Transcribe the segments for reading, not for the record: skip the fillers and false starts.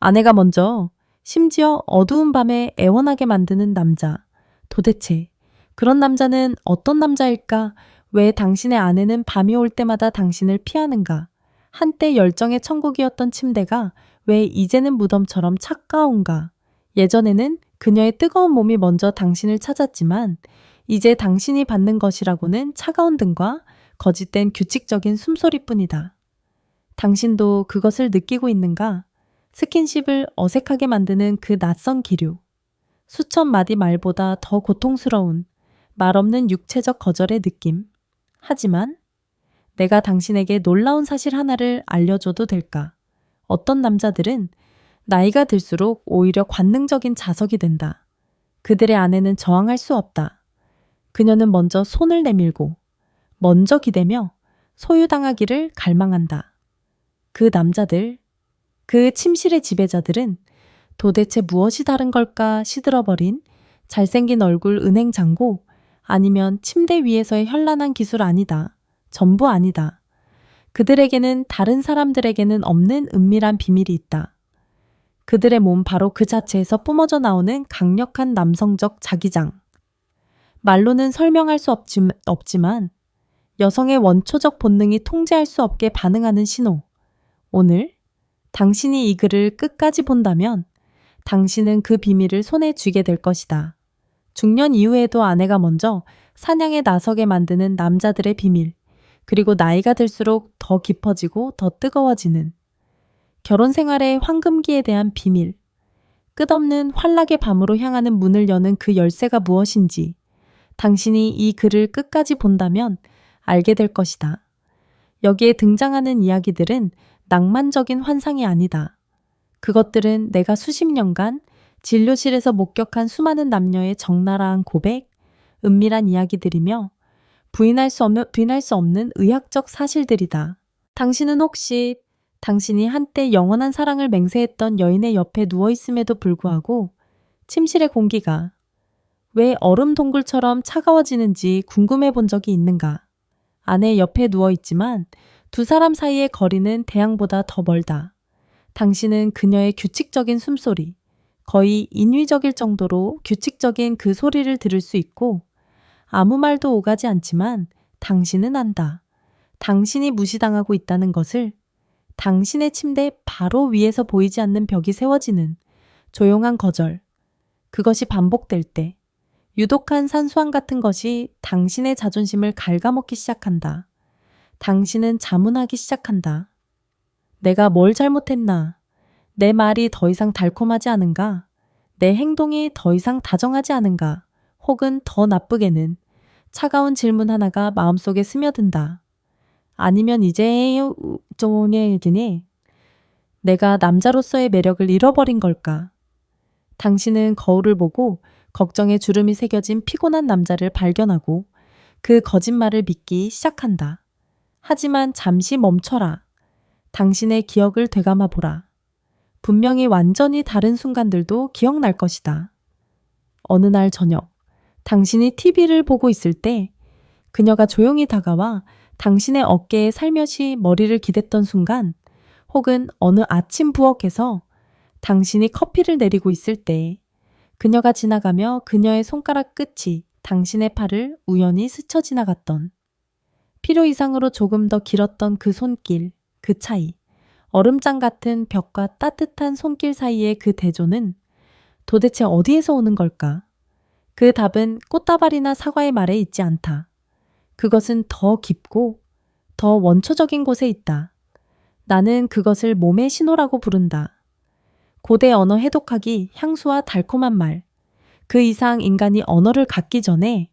아내가 먼저, 심지어 어두운 밤에 애원하게 만드는 남자. 도대체 그런 남자는 어떤 남자일까? 왜 당신의 아내는 밤이 올 때마다 당신을 피하는가? 한때 열정의 천국이었던 침대가 왜 이제는 무덤처럼 차가운가? 예전에는 그녀의 뜨거운 몸이 먼저 당신을 찾았지만 이제 당신이 받는 것이라고는 차가운 등과 거짓된 규칙적인 숨소리뿐이다. 당신도 그것을 느끼고 있는가? 스킨십을 어색하게 만드는 그 낯선 기류. 수천 마디 말보다 더 고통스러운 말없는 육체적 거절의 느낌. 하지만 내가 당신에게 놀라운 사실 하나를 알려줘도 될까? 어떤 남자들은 나이가 들수록 오히려 관능적인 자석이 된다. 그들의 아내는 저항할 수 없다. 그녀는 먼저 손을 내밀고 먼저 기대며 소유당하기를 갈망한다. 그 남자들, 그 침실의 지배자들은 도대체 무엇이 다른 걸까 시들어버린 잘생긴 얼굴 은행 잔고 아니면 침대 위에서의 현란한 기술 아니다. 전부 아니다. 그들에게는 다른 사람들에게는 없는 은밀한 비밀이 있다. 그들의 몸 바로 그 자체에서 뿜어져 나오는 강력한 남성적 자기장. 말로는 설명할 수 없지만 여성의 원초적 본능이 통제할 수 없게 반응하는 신호. 오늘 당신이 이 글을 끝까지 본다면 당신은 그 비밀을 손에 쥐게 될 것이다. 중년 이후에도 아내가 먼저 사냥에 나서게 만드는 남자들의 비밀, 그리고 나이가 들수록 더 깊어지고 더 뜨거워지는 결혼 생활의 황금기에 대한 비밀, 끝없는 환락의 밤으로 향하는 문을 여는 그 열쇠가 무엇인지 당신이 이 글을 끝까지 본다면 알게 될 것이다. 여기에 등장하는 이야기들은 낭만적인 환상이 아니다. 그것들은 내가 수십 년간 진료실에서 목격한 수많은 남녀의 적나라한 고백, 은밀한 이야기들이며 부인할 수 없는 의학적 사실들이다. 당신은 혹시 당신이 한때 영원한 사랑을 맹세했던 여인의 옆에 누워있음에도 불구하고 침실의 공기가 왜 얼음 동굴처럼 차가워지는지 궁금해 본 적이 있는가? 아내 옆에 누워있지만 두 사람 사이의 거리는 태양보다 더 멀다. 당신은 그녀의 규칙적인 숨소리, 거의 인위적일 정도로 규칙적인 그 소리를 들을 수 있고 아무 말도 오가지 않지만 당신은 안다. 당신이 무시당하고 있다는 것을 당신의 침대 바로 위에서 보이지 않는 벽이 세워지는 조용한 거절. 그것이 반복될 때 유독한 산수황 같은 것이 당신의 자존심을 갉아먹기 시작한다. 당신은 자문하기 시작한다. 내가 뭘 잘못했나? 내 말이 더 이상 달콤하지 않은가? 내 행동이 더 이상 다정하지 않은가? 혹은 더 나쁘게는 차가운 질문 하나가 마음속에 스며든다. 아니면 이제 종에게니 내가 남자로서의 매력을 잃어버린 걸까? 당신은 거울을 보고 걱정의 주름이 새겨진 피곤한 남자를 발견하고 그 거짓말을 믿기 시작한다. 하지만 잠시 멈춰라. 당신의 기억을 되감아 보라. 분명히 완전히 다른 순간들도 기억날 것이다. 어느 날 저녁, 당신이 TV를 보고 있을 때 그녀가 조용히 다가와 당신의 어깨에 살며시 머리를 기댔던 순간, 혹은 어느 아침 부엌에서 당신이 커피를 내리고 있을 때 그녀가 지나가며 그녀의 손가락 끝이 당신의 팔을 우연히 스쳐 지나갔던, 필요 이상으로 조금 더 길었던 그 손길, 그 차이, 얼음장 같은 벽과 따뜻한 손길 사이의 그 대조는 도대체 어디에서 오는 걸까? 그 답은 꽃다발이나 사과의 말에 있지 않다. 그것은 더 깊고 더 원초적인 곳에 있다. 나는 그것을 몸의 신호라고 부른다. 고대 언어 해독하기, 향수와 달콤한 말. 그 이상 인간이 언어를 갖기 전에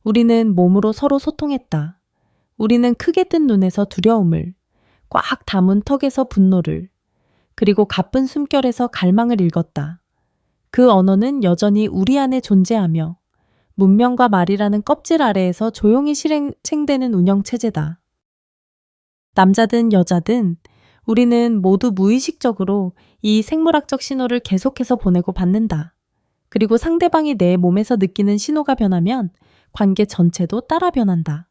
우리는 몸으로 서로 소통했다. 우리는 크게 뜬 눈에서 두려움을, 꽉 담은 턱에서 분노를, 그리고 가쁜 숨결에서 갈망을 읽었다. 그 언어는 여전히 우리 안에 존재하며 문명과 말이라는 껍질 아래에서 조용히 실행되는 운영체제다. 남자든 여자든 우리는 모두 무의식적으로 이 생물학적 신호를 계속해서 보내고 받는다. 그리고 상대방이 내 몸에서 느끼는 신호가 변하면 관계 전체도 따라 변한다.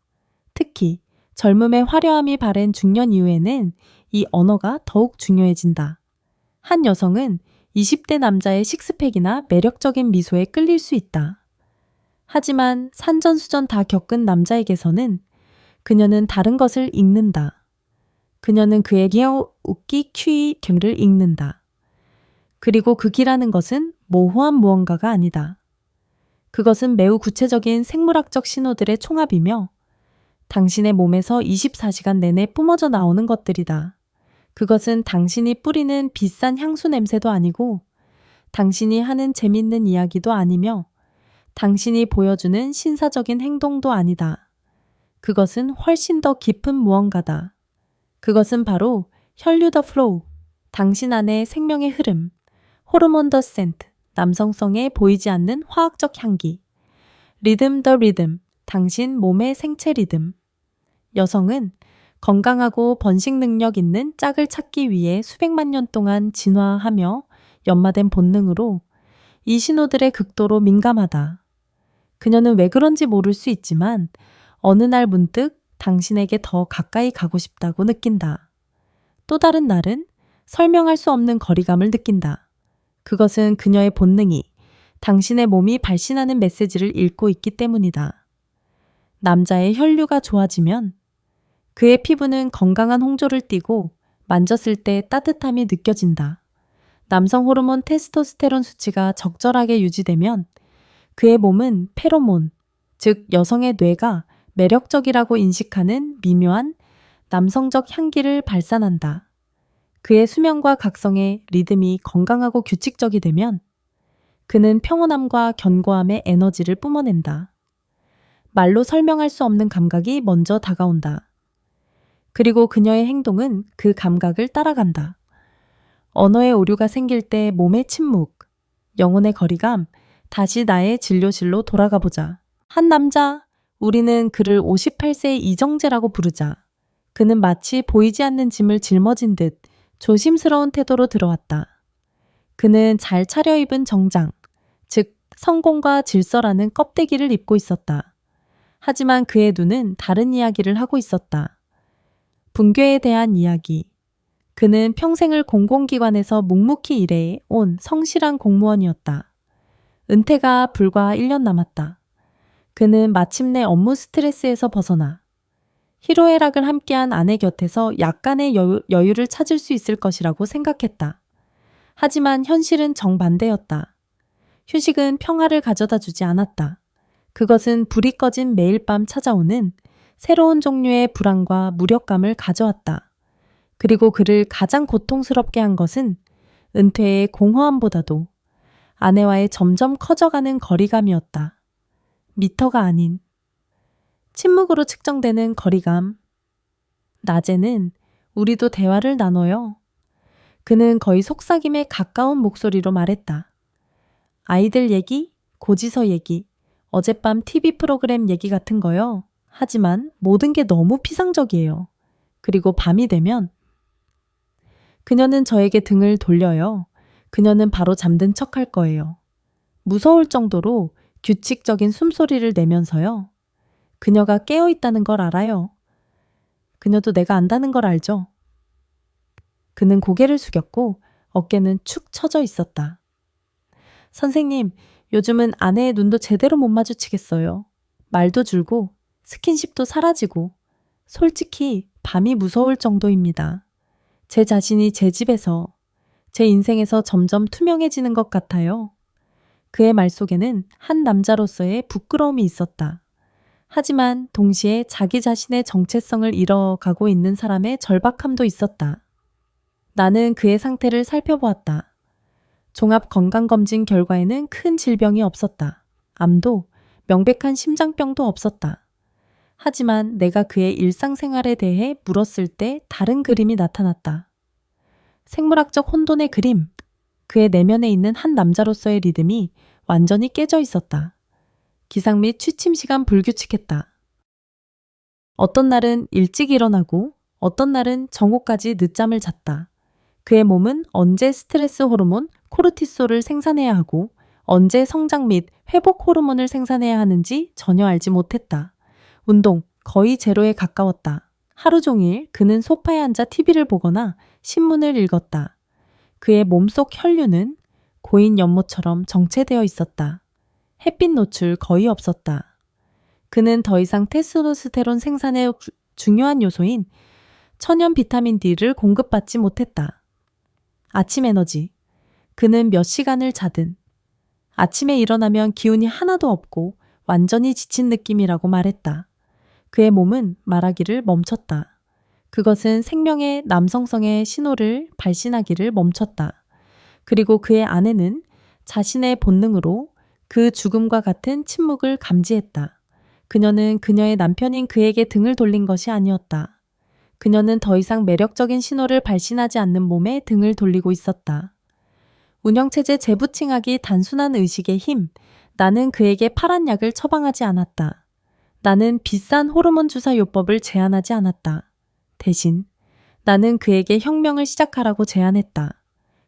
특히 젊음의 화려함이 바랜 중년 이후에는 이 언어가 더욱 중요해진다. 한 여성은 20대 남자의 식스팩이나 매력적인 미소에 끌릴 수 있다. 하지만 산전수전 다 겪은 남자에게서는 그녀는 다른 것을 읽는다. 그녀는 그의 웃기 퀴 등을 읽는다. 그리고 극이라는 것은 모호한 무언가가 아니다. 그것은 매우 구체적인 생물학적 신호들의 총합이며 당신의 몸에서 24시간 내내 뿜어져 나오는 것들이다. 그것은 당신이 뿌리는 비싼 향수 냄새도 아니고 당신이 하는 재밌는 이야기도 아니며 당신이 보여주는 신사적인 행동도 아니다. 그것은 훨씬 더 깊은 무언가다. 그것은 바로 혈류 더 플로우, 당신 안의 생명의 흐름, 호르몬 더 센트, 남성성에 보이지 않는 화학적 향기, 리듬 더 리듬, 당신 몸의 생체 리듬. 여성은 건강하고 번식 능력 있는 짝을 찾기 위해 수백만 년 동안 진화하며 연마된 본능으로 이 신호들의 극도로 민감하다. 그녀는 왜 그런지 모를 수 있지만 어느 날 문득 당신에게 더 가까이 가고 싶다고 느낀다. 또 다른 날은 설명할 수 없는 거리감을 느낀다. 그것은 그녀의 본능이 당신의 몸이 발신하는 메시지를 읽고 있기 때문이다. 남자의 혈류가 좋아지면 그의 피부는 건강한 홍조를 띠고 만졌을 때 따뜻함이 느껴진다. 남성 호르몬 테스토스테론 수치가 적절하게 유지되면 그의 몸은 페로몬, 즉 여성의 뇌가 매력적이라고 인식하는 미묘한 남성적 향기를 발산한다. 그의 수면과 각성의 리듬이 건강하고 규칙적이 되면 그는 평온함과 견고함의 에너지를 뿜어낸다. 말로 설명할 수 없는 감각이 먼저 다가온다. 그리고 그녀의 행동은 그 감각을 따라간다. 언어의 오류가 생길 때 몸의 침묵, 영혼의 거리감, 다시 나의 진료실로 돌아가 보자. 한 남자, 우리는 그를 58세의 이정재라고 부르자. 그는 마치 보이지 않는 짐을 짊어진 듯 조심스러운 태도로 들어왔다. 그는 잘 차려입은 정장, 즉 성공과 질서라는 껍데기를 입고 있었다. 하지만 그의 눈은 다른 이야기를 하고 있었다. 붕괴에 대한 이야기. 그는 평생을 공공기관에서 묵묵히 일해 온 성실한 공무원이었다. 은퇴가 불과 1년 남았다. 그는 마침내 업무 스트레스에서 벗어나 희로애락을 함께한 아내 곁에서 약간의 여유를 찾을 수 있을 것이라고 생각했다. 하지만 현실은 정반대였다. 휴식은 평화를 가져다 주지 않았다. 그것은 불이 꺼진 매일 밤 찾아오는 새로운 종류의 불안과 무력감을 가져왔다. 그리고 그를 가장 고통스럽게 한 것은 은퇴의 공허함보다도 아내와의 점점 커져가는 거리감이었다. 미터가 아닌 침묵으로 측정되는 거리감. 낮에는 우리도 대화를 나눠요. 그는 거의 속삭임에 가까운 목소리로 말했다. 아이들 얘기, 고지서 얘기, 어젯밤 TV 프로그램 얘기 같은 거요. 하지만 모든 게 너무 피상적이에요. 그리고 밤이 되면 그녀는 저에게 등을 돌려요. 그녀는 바로 잠든 척 할 거예요. 무서울 정도로 규칙적인 숨소리를 내면서요. 그녀가 깨어있다는 걸 알아요. 그녀도 내가 안다는 걸 알죠. 그는 고개를 숙였고 어깨는 축 처져 있었다. 선생님, 요즘은 아내의 눈도 제대로 못 마주치겠어요. 말도 줄고 스킨십도 사라지고 솔직히 밤이 무서울 정도입니다. 제 자신이 제 집에서, 제 인생에서 점점 투명해지는 것 같아요. 그의 말 속에는 한 남자로서의 부끄러움이 있었다. 하지만 동시에 자기 자신의 정체성을 잃어가고 있는 사람의 절박함도 있었다. 나는 그의 상태를 살펴보았다. 종합 건강검진 결과에는 큰 질병이 없었다. 암도 명백한 심장병도 없었다. 하지만 내가 그의 일상생활에 대해 물었을 때 다른 그림이 나타났다. 생물학적 혼돈의 그림. 그의 내면에 있는 한 남자로서의 리듬이 완전히 깨져 있었다. 기상 및 취침 시간 불규칙했다. 어떤 날은 일찍 일어나고 어떤 날은 정오까지 늦잠을 잤다. 그의 몸은 언제 스트레스 호르몬 코르티솔을 생산해야 하고 언제 성장 및 회복 호르몬을 생산해야 하는지 전혀 알지 못했다. 운동 거의 제로에 가까웠다. 하루 종일 그는 소파에 앉아 TV를 보거나 신문을 읽었다. 그의 몸속 혈류는 고인 연못처럼 정체되어 있었다. 햇빛 노출 거의 없었다. 그는 더 이상 테스토스테론 생산의 중요한 요소인 천연 비타민 D를 공급받지 못했다. 아침 에너지. 그는 몇 시간을 자든 아침에 일어나면 기운이 하나도 없고 완전히 지친 느낌이라고 말했다. 그의 몸은 말하기를 멈췄다. 그것은 생명의 남성성의 신호를 발신하기를 멈췄다. 그리고 그의 아내는 자신의 본능으로 그 죽음과 같은 침묵을 감지했다. 그녀는 그녀의 남편인 그에게 등을 돌린 것이 아니었다. 그녀는 더 이상 매력적인 신호를 발신하지 않는 몸에 등을 돌리고 있었다. 운영체제 재부팅하기 단순한 의식의 힘. 나는 그에게 파란 약을 처방하지 않았다. 나는 비싼 호르몬 주사 요법을 제안하지 않았다. 대신 나는 그에게 혁명을 시작하라고 제안했다.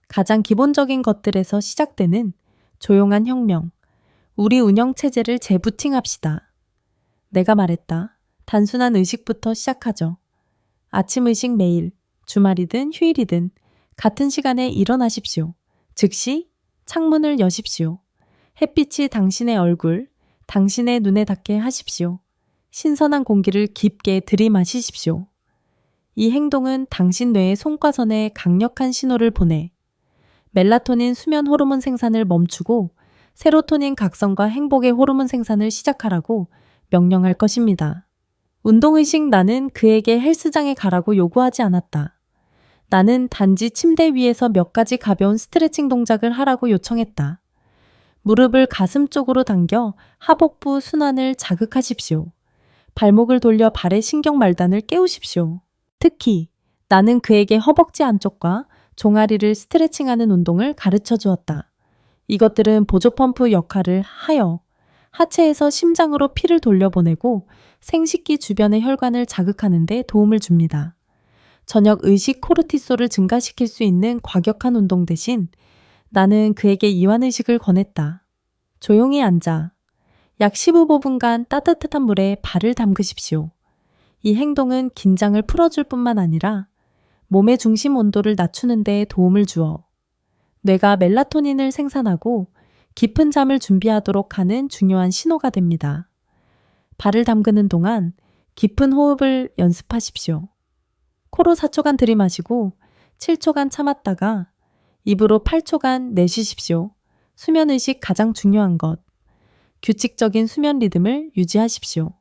가장 기본적인 것들에서 시작되는 조용한 혁명. 우리 운영체제를 재부팅합시다. 내가 말했다. 단순한 의식부터 시작하죠. 아침 의식 매일, 주말이든 휴일이든 같은 시간에 일어나십시오. 즉시 창문을 여십시오. 햇빛이 당신의 얼굴, 당신의 눈에 닿게 하십시오. 신선한 공기를 깊게 들이마시십시오. 이 행동은 당신 뇌의 손과선에 강력한 신호를 보내 멜라토닌 수면 호르몬 생산을 멈추고 세로토닌 각성과 행복의 호르몬 생산을 시작하라고 명령할 것입니다. 운동의식. 나는 그에게 헬스장에 가라고 요구하지 않았다. 나는 단지 침대 위에서 몇 가지 가벼운 스트레칭 동작을 하라고 요청했다. 무릎을 가슴 쪽으로 당겨 하복부 순환을 자극하십시오. 발목을 돌려 발의 신경 말단을 깨우십시오. 특히 나는 그에게 허벅지 안쪽과 종아리를 스트레칭하는 운동을 가르쳐 주었다. 이것들은 보조 펌프 역할을 하여 하체에서 심장으로 피를 돌려보내고 생식기 주변의 혈관을 자극하는 데 도움을 줍니다. 저녁 의식 코르티솔을 증가시킬 수 있는 과격한 운동 대신 나는 그에게 이완의식을 권했다. 조용히 앉아 약 15분간 따뜻한 물에 발을 담그십시오. 이 행동은 긴장을 풀어줄 뿐만 아니라 몸의 중심 온도를 낮추는 데 도움을 주어 뇌가 멜라토닌을 생산하고 깊은 잠을 준비하도록 하는 중요한 신호가 됩니다. 발을 담그는 동안 깊은 호흡을 연습하십시오. 코로 4초간 들이마시고 7초간 참았다가 입으로 8초간 내쉬십시오. 수면의식. 가장 중요한 것. 규칙적인 수면 리듬을 유지하십시오.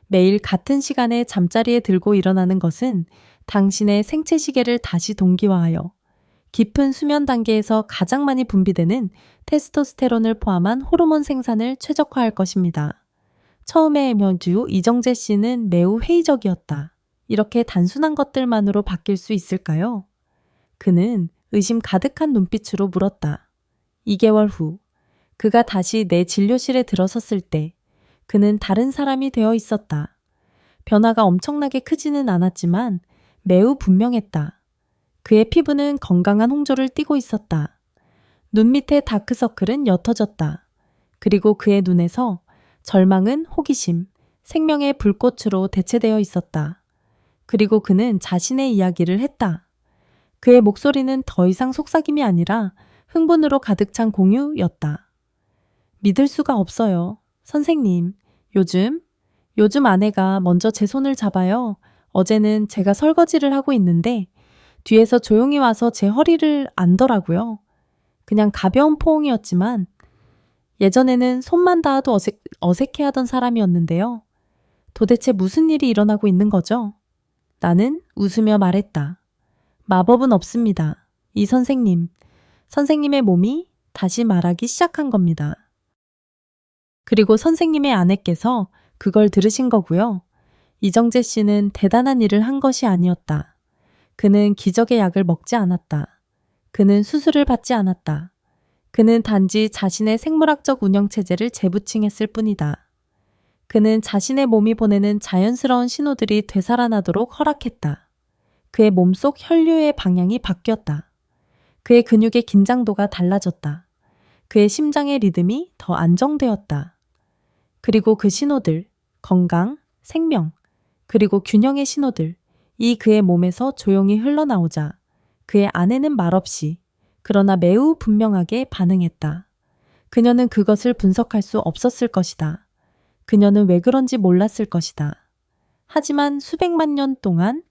매일 같은 시간에 잠자리에 들고 일어나는 것은 당신의 생체 시계를 다시 동기화하여 깊은 수면 단계에서 가장 많이 분비되는 테스토스테론을 포함한 호르몬 생산을 최적화할 것입니다. 처음에 면주 이정재 씨는 매우 회의적이었다. 이렇게 단순한 것들만으로 바뀔 수 있을까요? 그는 의심 가득한 눈빛으로 물었다. 2개월 후 그가 다시 내 진료실에 들어섰을 때 그는 다른 사람이 되어 있었다. 변화가 엄청나게 크지는 않았지만 매우 분명했다. 그의 피부는 건강한 홍조를 띠고 있었다. 눈 밑의 다크서클은 옅어졌다. 그리고 그의 눈에서 절망은 호기심, 생명의 불꽃으로 대체되어 있었다. 그리고 그는 자신의 이야기를 했다. 그의 목소리는 더 이상 속삭임이 아니라 흥분으로 가득 찬 공유였다. 믿을 수가 없어요. 선생님, 요즘 아내가 먼저 제 손을 잡아요. 어제는 제가 설거지를 하고 있는데 뒤에서 조용히 와서 제 허리를 안더라고요. 그냥 가벼운 포옹이었지만 예전에는 손만 닿아도 어색해하던 사람이었는데요. 도대체 무슨 일이 일어나고 있는 거죠? 나는 웃으며 말했다. 마법은 없습니다. 이 선생님의 몸이 다시 말하기 시작한 겁니다. 그리고 선생님의 아내께서 그걸 들으신 거고요. 이정재 씨는 대단한 일을 한 것이 아니었다. 그는 기적의 약을 먹지 않았다. 그는 수술을 받지 않았다. 그는 단지 자신의 생물학적 운영체제를 재부팅했을 뿐이다. 그는 자신의 몸이 보내는 자연스러운 신호들이 되살아나도록 허락했다. 그의 몸속 혈류의 방향이 바뀌었다. 그의 근육의 긴장도가 달라졌다. 그의 심장의 리듬이 더 안정되었다. 그리고 그 신호들, 건강, 생명, 그리고 균형의 신호들, 이 그의 몸에서 조용히 흘러나오자 그의 아내는 말없이 그러나 매우 분명하게 반응했다. 그녀는 그것을 분석할 수 없었을 것이다. 그녀는 왜 그런지 몰랐을 것이다. 하지만 수백만 년 동안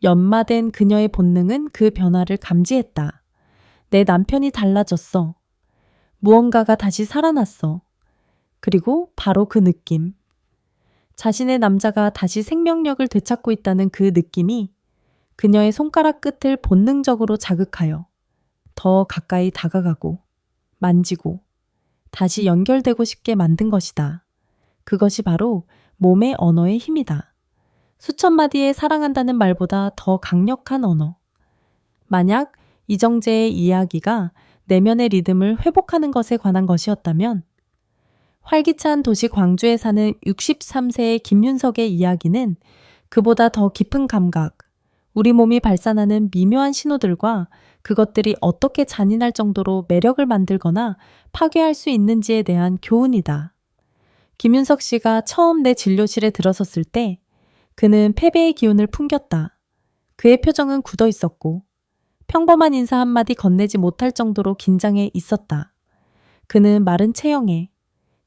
연마된 그녀의 본능은 그 변화를 감지했다. 내 남편이 달라졌어. 무언가가 다시 살아났어. 그리고 바로 그 느낌. 자신의 남자가 다시 생명력을 되찾고 있다는 그 느낌이 그녀의 손가락 끝을 본능적으로 자극하여 더 가까이 다가가고 만지고 다시 연결되고 싶게 만든 것이다. 그것이 바로 몸의 언어의 힘이다. 수천 마디의 사랑한다는 말보다 더 강력한 언어. 만약 이정재의 이야기가 내면의 리듬을 회복하는 것에 관한 것이었다면 활기찬 도시 광주에 사는 63세의 김윤석의 이야기는 그보다 더 깊은 감각, 우리 몸이 발산하는 미묘한 신호들과 그것들이 어떻게 잔인할 정도로 매력을 만들거나 파괴할 수 있는지에 대한 교훈이다. 김윤석 씨가 처음 내 진료실에 들어섰을 때 그는 패배의 기운을 풍겼다. 그의 표정은 굳어 있었고 평범한 인사 한마디 건네지 못할 정도로 긴장해 있었다. 그는 마른 체형에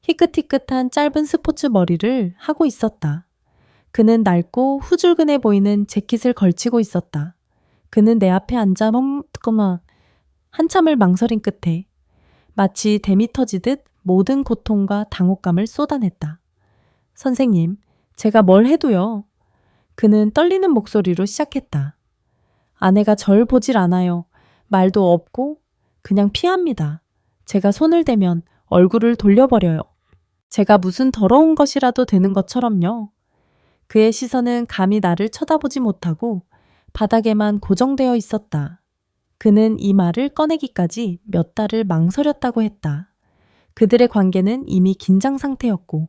희끗희끗한 짧은 스포츠 머리를 하고 있었다. 그는 낡고 후줄근해 보이는 재킷을 걸치고 있었다. 그는 내 앞에 앉아 멈거나 한참을 망설인 끝에 마치 댐이 터지듯 모든 고통과 당혹감을 쏟아냈다. 선생님, 제가 뭘 해도요. 그는 떨리는 목소리로 시작했다. 아내가 절 보질 않아요. 말도 없고 그냥 피합니다. 제가 손을 대면 얼굴을 돌려버려요. 제가 무슨 더러운 것이라도 되는 것처럼요. 그의 시선은 감히 나를 쳐다보지 못하고 바닥에만 고정되어 있었다. 그는 이 말을 꺼내기까지 몇 달을 망설였다고 했다. 그들의 관계는 이미 긴장 상태였고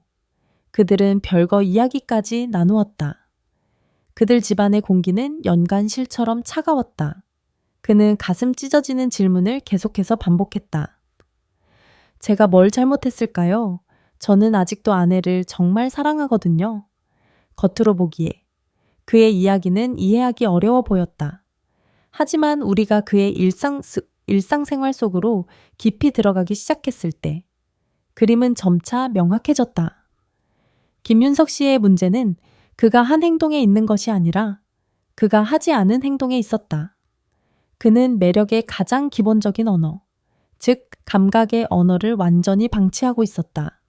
그들은 별거 이야기까지 나누었다. 그들 집안의 공기는 연간실처럼 차가웠다. 그는 가슴 찢어지는 질문을 계속해서 반복했다. 제가 뭘 잘못했을까요? 저는 아직도 아내를 정말 사랑하거든요. 겉으로 보기에 그의 이야기는 이해하기 어려워 보였다. 하지만 우리가 그의 일상생활 속으로 깊이 들어가기 시작했을 때 그림은 점차 명확해졌다. 김윤석 씨의 문제는 그가 한 행동에 있는 것이 아니라 그가 하지 않은 행동에 있었다. 그는 매력의 가장 기본적인 언어, 즉 감각의 언어를 완전히 방치하고 있었다.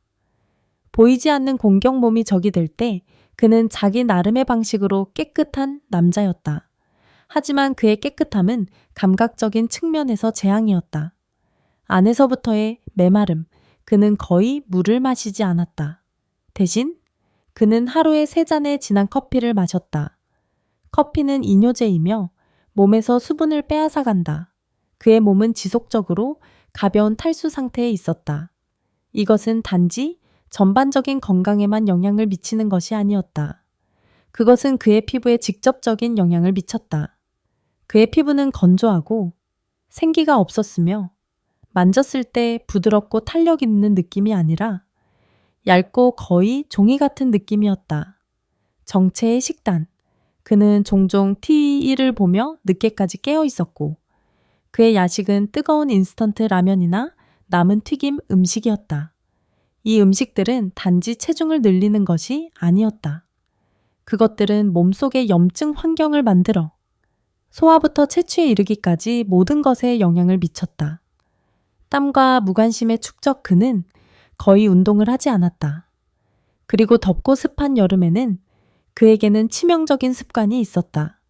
보이지 않는 공격 몸이 적이 될 때 그는 자기 나름의 방식으로 깨끗한 남자였다. 하지만 그의 깨끗함은 감각적인 측면에서 재앙이었다. 안에서부터의 메마름, 그는 거의 물을 마시지 않았다. 대신 그는 하루에 3잔의 진한 커피를 마셨다. 커피는 이뇨제이며 몸에서 수분을 빼앗아간다. 그의 몸은 지속적으로 가벼운 탈수 상태에 있었다. 이것은 단지 전반적인 건강에만 영향을 미치는 것이 아니었다. 그것은 그의 피부에 직접적인 영향을 미쳤다. 그의 피부는 건조하고 생기가 없었으며 만졌을 때 부드럽고 탄력 있는 느낌이 아니라 얇고 거의 종이 같은 느낌이었다. 정체의 식단. 그는 종종 TV를 보며 늦게까지 깨어 있었고 그의 야식은 뜨거운 인스턴트 라면이나 남은 튀김 음식이었다. 이 음식들은 단지 체중을 늘리는 것이 아니었다. 그것들은 몸속의 염증 환경을 만들어 소화부터 체취에 이르기까지 모든 것에 영향을 미쳤다. 땀과 무관심의 축적 그는 거의 운동을 하지 않았다. 그리고 덥고 습한 여름에는 그에게는 치명적인 습관이 있었다.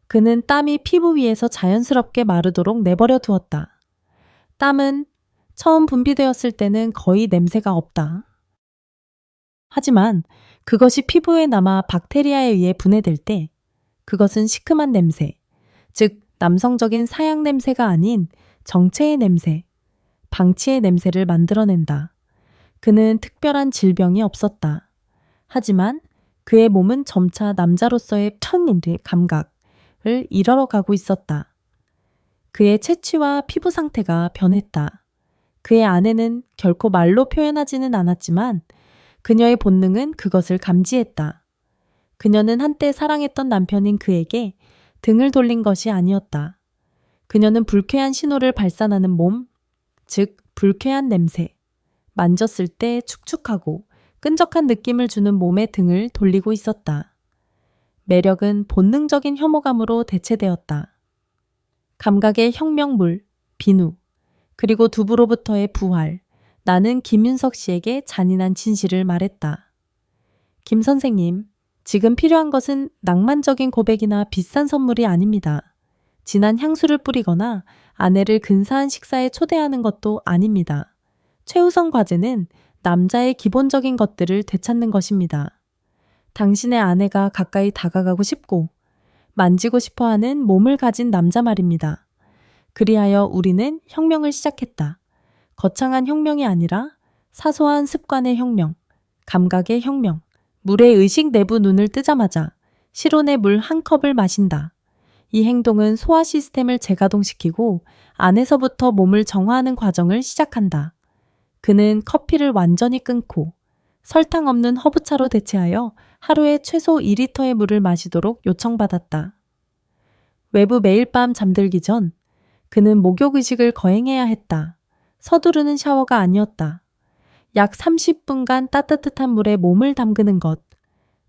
그는 땀이 피부 위에서 자연스럽게 마르도록 내버려 두었다. 땀은 처음 분비되었을 때는 거의 냄새가 없다. 하지만 그것이 피부에 남아 박테리아에 의해 분해될 때 그것은 시큼한 냄새, 즉 남성적인 사양 냄새가 아닌 정체의 냄새, 방치의 냄새를 만들어낸다. 그는 특별한 질병이 없었다. 하지만 그의 몸은 점차 남자로서의 편인의 감각을 잃어가고 있었다. 그의 체취와 피부 상태가 변했다. 그의 아내는 결코 말로 표현하지는 않았지만 그녀의 본능은 그것을 감지했다. 그녀는 한때 사랑했던 남편인 그에게 등을 돌린 것이 아니었다. 그녀는 불쾌한 신호를 발산하는 몸, 즉 불쾌한 냄새, 만졌을 때 축축하고 끈적한 느낌을 주는 몸의 등을 돌리고 있었다. 매력은 본능적인 혐오감으로 대체되었다. 감각의 혁명물, 비누, 그리고 두부로부터의 부활. 나는 김윤석 씨에게 잔인한 진실을 말했다. 김 선생님, 지금 필요한 것은 낭만적인 고백이나 비싼 선물이 아닙니다. 진한 향수를 뿌리거나 아내를 근사한 식사에 초대하는 것도 아닙니다. 최우선 과제는 남자의 기본적인 것들을 되찾는 것입니다. 당신의 아내가 가까이 다가가고 싶고 만지고 싶어 하는 몸을 가진 남자 말입니다. 그리하여 우리는 혁명을 시작했다. 거창한 혁명이 아니라 사소한 습관의 혁명, 감각의 혁명, 물의 의식 내부 눈을 뜨자마자 실온의 물 한 컵을 마신다. 이 행동은 소화 시스템을 재가동시키고 안에서부터 몸을 정화하는 과정을 시작한다. 그는 커피를 완전히 끊고 설탕 없는 허브차로 대체하여 하루에 최소 2리터의 물을 마시도록 요청받았다. 외부 매일 밤 잠들기 전 그는 목욕의식을 거행해야 했다. 서두르는 샤워가 아니었다. 약 30분간 따뜻한 물에 몸을 담그는 것.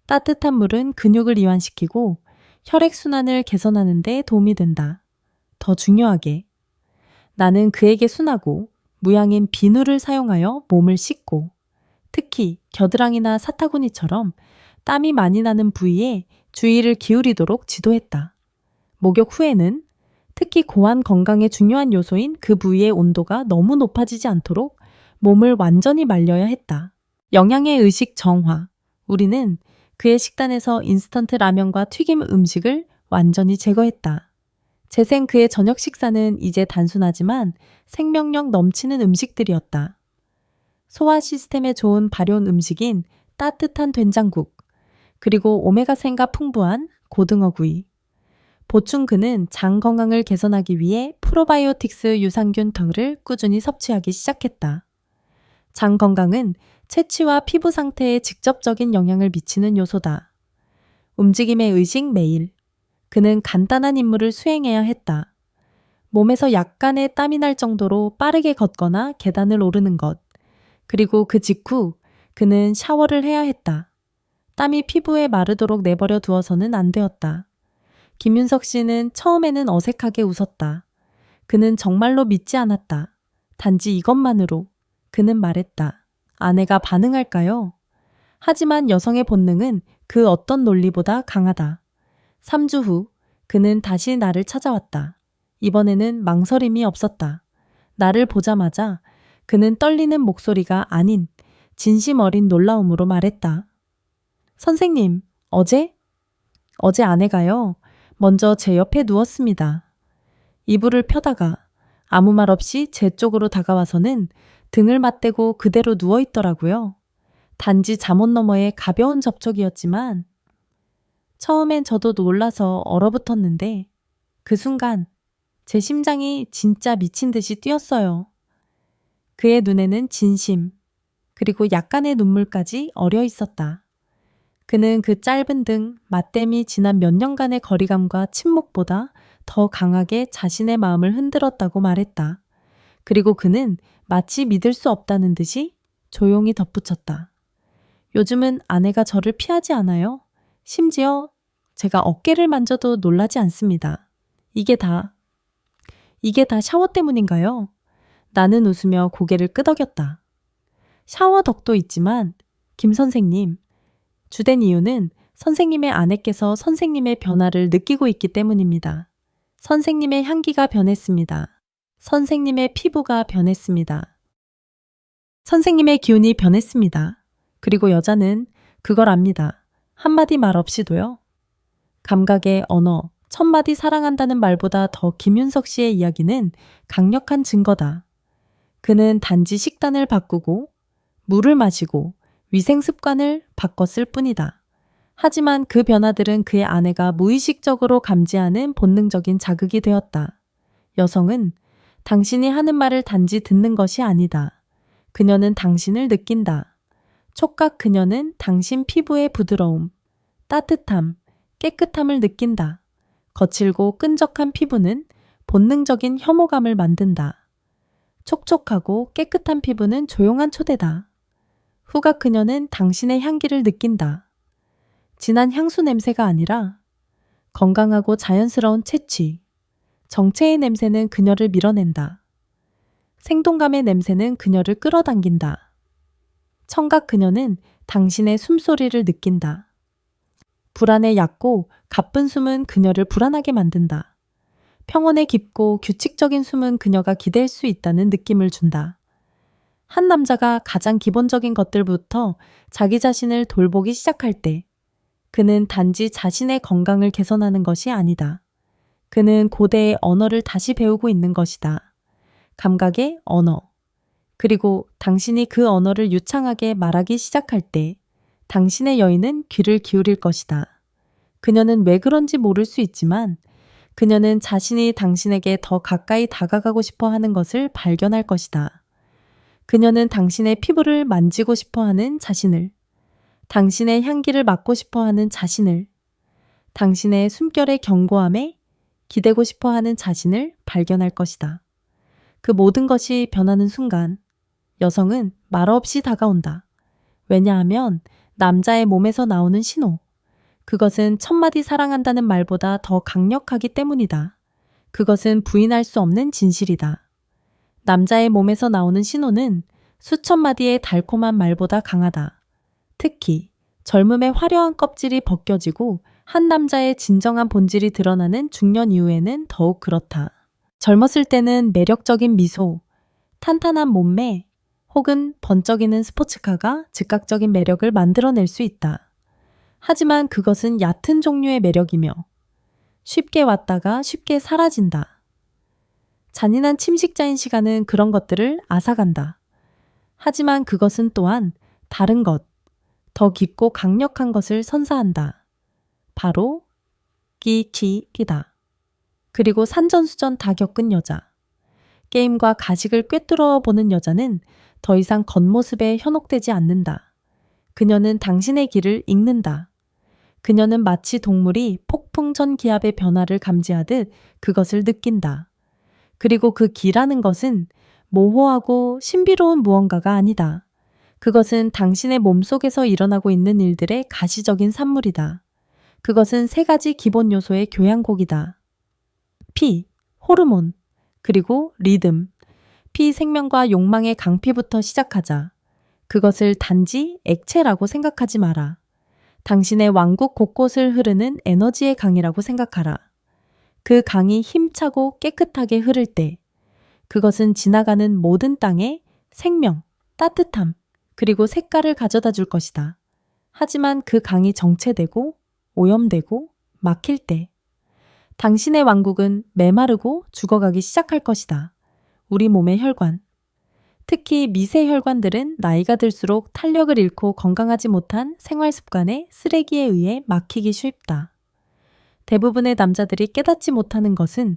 따뜻한 물은 근육을 이완시키고 혈액순환을 개선하는 데 도움이 된다. 더 중요하게 나는 그에게 순하고 무향인 비누를 사용하여 몸을 씻고 특히 겨드랑이나 사타구니처럼 땀이 많이 나는 부위에 주의를 기울이도록 지도했다. 목욕 후에는 특히 고환 건강에 중요한 요소인 그 부위의 온도가 너무 높아지지 않도록 몸을 완전히 말려야 했다. 영양의 의식 정화. 우리는 그의 식단에서 인스턴트 라면과 튀김 음식을 완전히 제거했다. 재생 그의 저녁 식사는 이제 단순하지만 생명력 넘치는 음식들이었다. 소화 시스템에 좋은 발효 음식인 따뜻한 된장국, 그리고 오메가3가 풍부한 고등어 구이. 보충 그는 장 건강을 개선하기 위해 프로바이오틱스 유산균 등을 꾸준히 섭취하기 시작했다. 장 건강은 체취와 피부 상태에 직접적인 영향을 미치는 요소다. 움직임의 의식 매일. 그는 간단한 임무를 수행해야 했다. 몸에서 약간의 땀이 날 정도로 빠르게 걷거나 계단을 오르는 것. 그리고 그 직후 그는 샤워를 해야 했다. 땀이 피부에 마르도록 내버려 두어서는 안 되었다. 김윤석 씨는 처음에는 어색하게 웃었다. 그는 정말로 믿지 않았다. 단지 이것만으로 그는 말했다. 아내가 반응할까요? 하지만 여성의 본능은 그 어떤 논리보다 강하다. 3주 후 그는 다시 나를 찾아왔다. 이번에는 망설임이 없었다. 나를 보자마자 그는 떨리는 목소리가 아닌 진심 어린 놀라움으로 말했다. 선생님, 어제 아내가요. 먼저 제 옆에 누웠습니다. 이불을 펴다가 아무 말 없이 제 쪽으로 다가와서는 등을 맞대고 그대로 누워있더라고요. 단지 잠옷 너머의 가벼운 접촉이었지만 처음엔 저도 놀라서 얼어붙었는데 그 순간 제 심장이 진짜 미친 듯이 뛰었어요. 그의 눈에는 진심, 그리고 약간의 눈물까지 어려 있었다. 그는 그 짧은 등, 맞댐이 지난 몇 년간의 거리감과 침묵보다 더 강하게 자신의 마음을 흔들었다고 말했다. 그리고 그는 마치 믿을 수 없다는 듯이 조용히 덧붙였다. 요즘은 아내가 저를 피하지 않아요. 심지어 제가 어깨를 만져도 놀라지 않습니다. 이게 다 샤워 때문인가요? 나는 웃으며 고개를 끄덕였다. 샤워 덕도 있지만 김 선생님, 주된 이유는 선생님의 아내께서 선생님의 변화를 느끼고 있기 때문입니다. 선생님의 향기가 변했습니다. 선생님의 피부가 변했습니다. 선생님의 기운이 변했습니다. 그리고 여자는 그걸 압니다. 한마디 말 없이도요. 감각의 언어, 1000마디 사랑한다는 말보다 더 김윤석 씨의 이야기는 강력한 증거다. 그는 단지 식단을 바꾸고 물을 마시고 위생 습관을 바꿨을 뿐이다. 하지만 그 변화들은 그의 아내가 무의식적으로 감지하는 본능적인 자극이 되었다. 여성은 당신이 하는 말을 단지 듣는 것이 아니다. 그녀는 당신을 느낀다. 촉각 그녀는 당신 피부의 부드러움, 따뜻함, 깨끗함을 느낀다. 거칠고 끈적한 피부는 본능적인 혐오감을 만든다. 촉촉하고 깨끗한 피부는 조용한 초대다. 후각 그녀는 당신의 향기를 느낀다. 진한 향수 냄새가 아니라 건강하고 자연스러운 채취. 정체의 냄새는 그녀를 밀어낸다. 생동감의 냄새는 그녀를 끌어당긴다. 청각 그녀는 당신의 숨소리를 느낀다. 불안에 얕고 가쁜 숨은 그녀를 불안하게 만든다. 평온에 깊고 규칙적인 숨은 그녀가 기댈 수 있다는 느낌을 준다. 한 남자가 가장 기본적인 것들부터 자기 자신을 돌보기 시작할 때 그는 단지 자신의 건강을 개선하는 것이 아니다. 그는 고대의 언어를 다시 배우고 있는 것이다. 감각의 언어. 그리고 당신이 그 언어를 유창하게 말하기 시작할 때 당신의 여인은 귀를 기울일 것이다. 그녀는 왜 그런지 모를 수 있지만 그녀는 자신이 당신에게 더 가까이 다가가고 싶어 하는 것을 발견할 것이다. 그녀는 당신의 피부를 만지고 싶어 하는 자신을, 당신의 향기를 맡고 싶어 하는 자신을, 당신의 숨결의 견고함에 기대고 싶어 하는 자신을 발견할 것이다. 그 모든 것이 변하는 순간 여성은 말없이 다가온다. 왜냐하면 남자의 몸에서 나오는 신호, 그것은 천마디 사랑한다는 말보다 더 강력하기 때문이다. 그것은 부인할 수 없는 진실이다. 남자의 몸에서 나오는 신호는 수천 마디의 달콤한 말보다 강하다. 특히 젊음의 화려한 껍질이 벗겨지고 한 남자의 진정한 본질이 드러나는 중년 이후에는 더욱 그렇다. 젊었을 때는 매력적인 미소, 탄탄한 몸매, 혹은 번쩍이는 스포츠카가 즉각적인 매력을 만들어낼 수 있다. 하지만 그것은 얕은 종류의 매력이며 쉽게 왔다가 쉽게 사라진다. 잔인한 침식자인 시간은 그런 것들을 앗아간다. 하지만 그것은 또한 다른 것, 더 깊고 강력한 것을 선사한다. 바로 끼치기다. 그리고 산전수전 다 겪은 여자. 게임과 가식을 꿰뚫어 보는 여자는 더 이상 겉모습에 현혹되지 않는다. 그녀는 당신의 길을 읽는다. 그녀는 마치 동물이 폭풍 전 기압의 변화를 감지하듯 그것을 느낀다. 그리고 그 기라는 것은 모호하고 신비로운 무언가가 아니다. 그것은 당신의 몸속에서 일어나고 있는 일들의 가시적인 산물이다. 그것은 세 가지 기본 요소의 교향곡이다. 피, 호르몬, 그리고 리듬. 피 생명과 욕망의 강피부터 시작하자. 그것을 단지 액체라고 생각하지 마라. 당신의 왕국 곳곳을 흐르는 에너지의 강이라고 생각하라. 그 강이 힘차고 깨끗하게 흐를 때 그것은 지나가는 모든 땅에 생명, 따뜻함, 그리고 색깔을 가져다 줄 것이다. 하지만 그 강이 정체되고 오염되고 막힐 때 당신의 왕국은 메마르고 죽어가기 시작할 것이다. 우리 몸의 혈관, 특히 미세 혈관들은 나이가 들수록 탄력을 잃고 건강하지 못한 생활 습관의 쓰레기에 의해 막히기 쉽다. 대부분의 남자들이 깨닫지 못하는 것은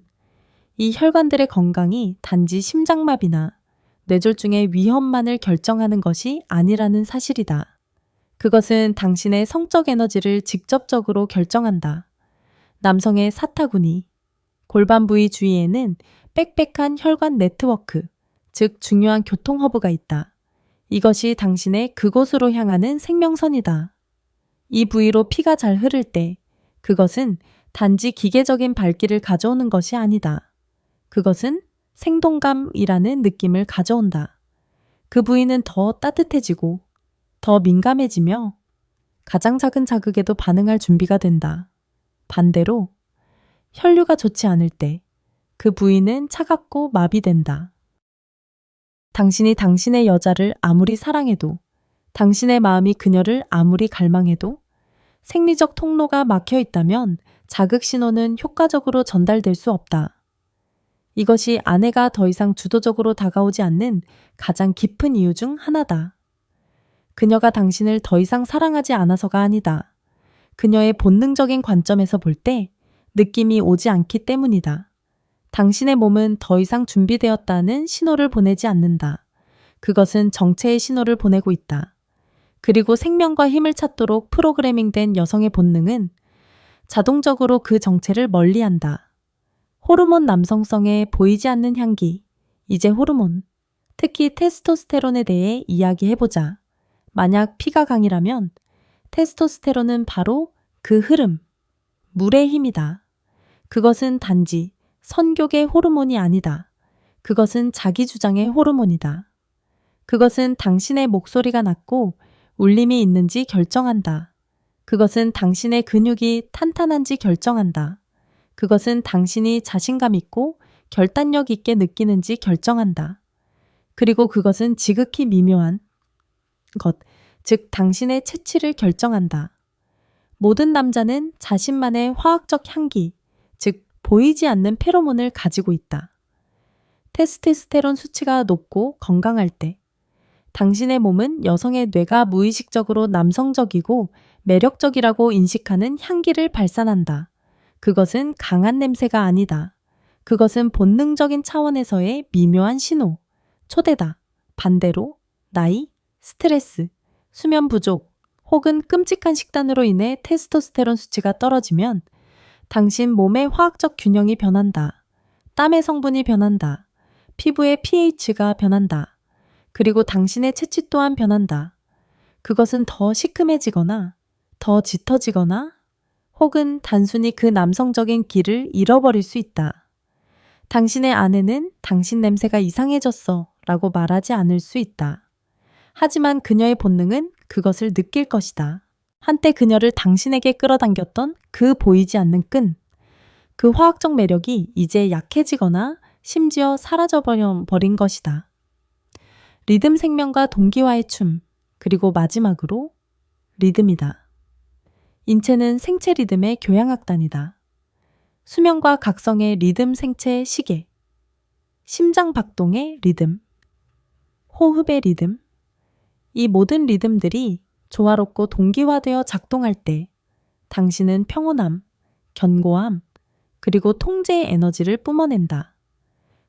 이 혈관들의 건강이 단지 심장마비나 뇌졸중의 위험만을 결정하는 것이 아니라는 사실이다. 그것은 당신의 성적 에너지를 직접적으로 결정한다. 남성의 사타구니, 골반 부위 주위에는 빽빽한 혈관 네트워크, 즉 중요한 교통허브가 있다. 이것이 당신의 그곳으로 향하는 생명선이다. 이 부위로 피가 잘 흐를 때 그것은 단지 기계적인 발길을 가져오는 것이 아니다. 그것은 생동감이라는 느낌을 가져온다. 그 부위는 더 따뜻해지고 더 민감해지며 가장 작은 자극에도 반응할 준비가 된다. 반대로 혈류가 좋지 않을 때 그 부위는 차갑고 마비된다. 당신이 당신의 여자를 아무리 사랑해도, 당신의 마음이 그녀를 아무리 갈망해도 생리적 통로가 막혀 있다면 자극 신호는 효과적으로 전달될 수 없다. 이것이 아내가 더 이상 주도적으로 다가오지 않는 가장 깊은 이유 중 하나다. 그녀가 당신을 더 이상 사랑하지 않아서가 아니다. 그녀의 본능적인 관점에서 볼 때 느낌이 오지 않기 때문이다. 당신의 몸은 더 이상 준비되었다는 신호를 보내지 않는다. 그것은 정체의 신호를 보내고 있다. 그리고 생명과 힘을 찾도록 프로그래밍된 여성의 본능은 자동적으로 그 정체를 멀리한다. 호르몬 남성성의 보이지 않는 향기. 이제 호르몬, 특히 테스토스테론에 대해 이야기해보자. 만약 피가 강이라면 테스토스테론은 바로 그 흐름, 물의 힘이다. 그것은 단지 선교계 호르몬이 아니다. 그것은 자기주장의 호르몬이다. 그것은 당신의 목소리가 낮고 울림이 있는지 결정한다. 그것은 당신의 근육이 탄탄한지 결정한다. 그것은 당신이 자신감 있고 결단력 있게 느끼는지 결정한다. 그리고 그것은 지극히 미묘한 것, 즉 당신의 체취를 결정한다. 모든 남자는 자신만의 화학적 향기, 즉 보이지 않는 페로몬을 가지고 있다. 테스토스테론 수치가 높고 건강할 때 당신의 몸은 여성의 뇌가 무의식적으로 남성적이고 매력적이라고 인식하는 향기를 발산한다. 그것은 강한 냄새가 아니다. 그것은 본능적인 차원에서의 미묘한 신호, 초대다. 반대로 나이, 스트레스, 수면 부족 혹은 끔찍한 식단으로 인해 테스토스테론 수치가 떨어지면 당신 몸의 화학적 균형이 변한다. 땀의 성분이 변한다. 피부의 pH가 변한다. 그리고 당신의 체취 또한 변한다. 그것은 더 시큼해지거나 더 짙어지거나 혹은 단순히 그 남성적인 기를 잃어버릴 수 있다. 당신의 아내는 당신 냄새가 이상해졌어 라고 말하지 않을 수 있다. 하지만 그녀의 본능은 그것을 느낄 것이다. 한때 그녀를 당신에게 끌어당겼던 그 보이지 않는 끈, 그 화학적 매력이 이제 약해지거나 심지어 사라져버린 것이다. 리듬 생명과 동기와의 춤, 그리고 마지막으로 리듬이다. 인체는 생체 리듬의 교향악단이다. 수면과 각성의 리듬 생체 시계, 심장 박동의 리듬, 호흡의 리듬, 이 모든 리듬들이 조화롭고 동기화되어 작동할 때 당신은 평온함, 견고함, 그리고 통제의 에너지를 뿜어낸다.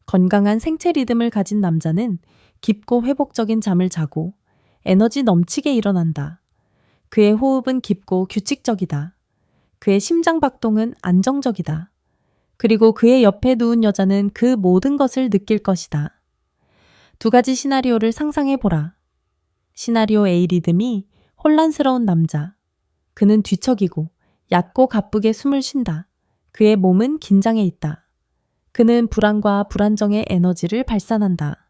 건강한 생체 리듬을 가진 남자는 깊고 회복적인 잠을 자고 에너지 넘치게 일어난다. 그의 호흡은 깊고 규칙적이다. 그의 심장 박동은 안정적이다. 그리고 그의 옆에 누운 여자는 그 모든 것을 느낄 것이다. 두 가지 시나리오를 상상해보라. 시나리오 A 리듬이 혼란스러운 남자. 그는 뒤척이고 얕고 가쁘게 숨을 쉰다. 그의 몸은 긴장해 있다. 그는 불안과 불안정의 에너지를 발산한다.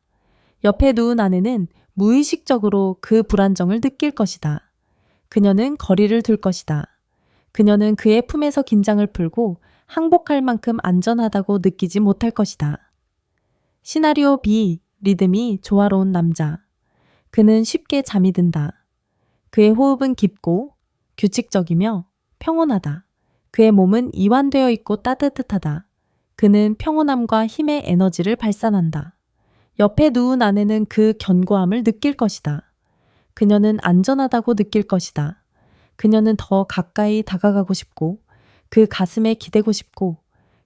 옆에 누운 아내는 무의식적으로 그 불안정을 느낄 것이다. 그녀는 거리를 둘 것이다. 그녀는 그의 품에서 긴장을 풀고 항복할 만큼 안전하다고 느끼지 못할 것이다. 시나리오 B, 리듬이 조화로운 남자. 그는 쉽게 잠이 든다. 그의 호흡은 깊고 규칙적이며 평온하다. 그의 몸은 이완되어 있고 따뜻하다. 그는 평온함과 힘의 에너지를 발산한다. 옆에 누운 아내는 그 견고함을 느낄 것이다. 그녀는 안전하다고 느낄 것이다. 그녀는 더 가까이 다가가고 싶고 그 가슴에 기대고 싶고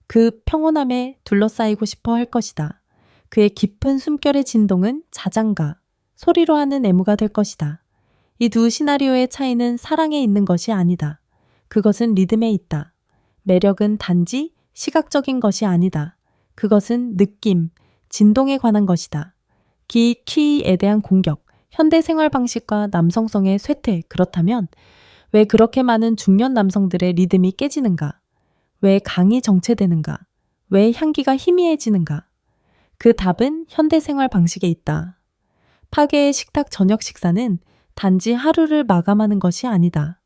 그 평온함에 둘러싸이고 싶어 할 것이다. 그의 깊은 숨결의 진동은 자장가, 소리로 하는 애무가 될 것이다. 이 두 시나리오의 차이는 사랑에 있는 것이 아니다. 그것은 리듬에 있다. 매력은 단지 시각적인 것이 아니다. 그것은 느낌, 진동에 관한 것이다. 키에 대한 공격, 현대 생활 방식과 남성성의 쇠퇴. 그렇다면 왜 그렇게 많은 중년 남성들의 리듬이 깨지는가? 왜 강이 정체되는가? 왜 향기가 희미해지는가? 그 답은 현대 생활 방식에 있다. 파게의 식탁 저녁 식사는 단지 하루를 마감하는 것이 아니다.